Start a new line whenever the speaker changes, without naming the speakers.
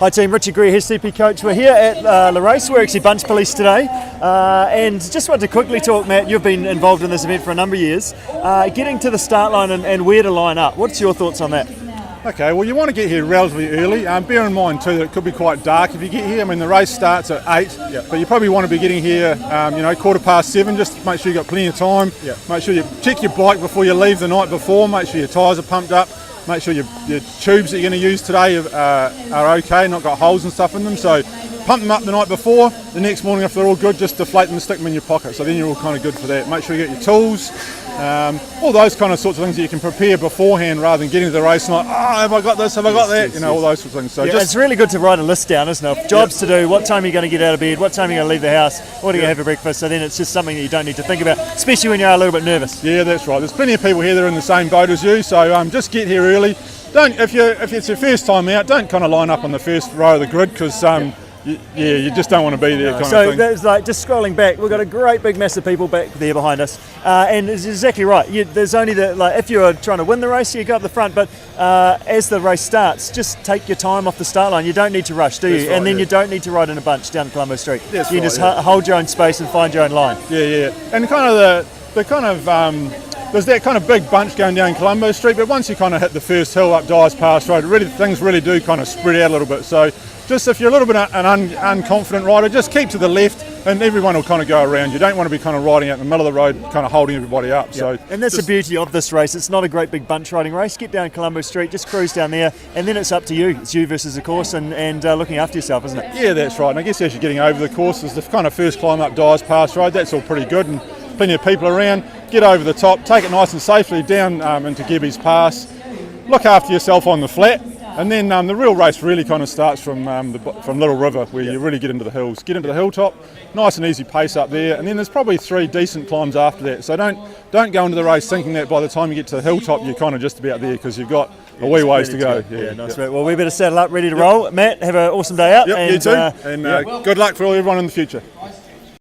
Hi team, Richard Greer here, CP Coach. We're here at the race. We're actually bunch police today, and just wanted to quickly talk, Matt, you've been involved in this event for a number of years, getting to the start line and where to line up. What's your thoughts on that?
Okay, well you want to get here relatively early. Bear in mind too that it could be quite dark if you get here. I mean the race starts at 8, but you probably want to be getting here 7:15, just to make sure you've got plenty of time. Make sure you check your bike before you leave the night before, make sure your tyres are pumped up, make sure your tubes that you're going to use today are okay, not got holes and stuff in them. So pump them up the night before. The next morning, if they're all good, just deflate them and stick them in your pocket. So then you're all kind of good for that. Make sure you get your tools, all those kind of sorts of things that you can prepare beforehand rather than getting to the race and like, oh, have I got this, have I got that? All those sorts of things. So
it's really good to write a list down, isn't it? Jobs to do, what time you're going to get out of bed, what time you're going to leave the house, what are you going to have for breakfast. So then it's just something that you don't need to think about, especially when you're a little bit nervous.
Yeah, that's right. There's plenty of people here that are in the same boat as you. So just get here early. Don't if it's your first time out, don't kind of line up on the first row of the grid because you just don't want to be there.
So there's like, just scrolling back, we've got a great big mass of people back there behind us, and it's exactly right. There's only if you're trying to win the race, you go up the front, but as the race starts, just take your time off the start line. You don't need to rush, do you?
That's right,
and then you don't need to ride in a bunch down Colombo Street.
That's
you
right,
just hold your own space and find your own line.
And kind of the kind of there's that kind of big bunch going down Colombo Street, but once you kind of hit the first hill up Dyers Pass Road, things really do kind of spread out a little bit. So just if you're a little bit an unconfident rider, just keep to the left and everyone will kind of go around. You don't want to be kind of riding out in the middle of the road, kind of holding everybody up. Yep. So,
and that's the beauty of this race. It's not a great big bunch riding race. Get down Colombo Street, just cruise down there, and then it's up to you. It's you versus the course and looking after yourself, isn't it?
Yeah, that's right. And I guess as you're getting over the course, there's the kind of first climb up Dyers Pass Road. That's all pretty good and plenty of people around. Get over the top, take it nice and safely down into Gebby's Pass. Look after yourself on the flat. And then the real race really kind of starts from Little River, where you really get into the hills. Get into the hilltop, nice and easy pace up there, and then there's probably 3 decent climbs after that. So don't go into the race thinking that by the time you get to the hilltop you're kind of just about there, because you've got a wee ways to go.
Nice. Well, we better saddle up, ready to roll. Matt, have an awesome day out.
Yep,
and,
you too. Good luck for everyone in the future.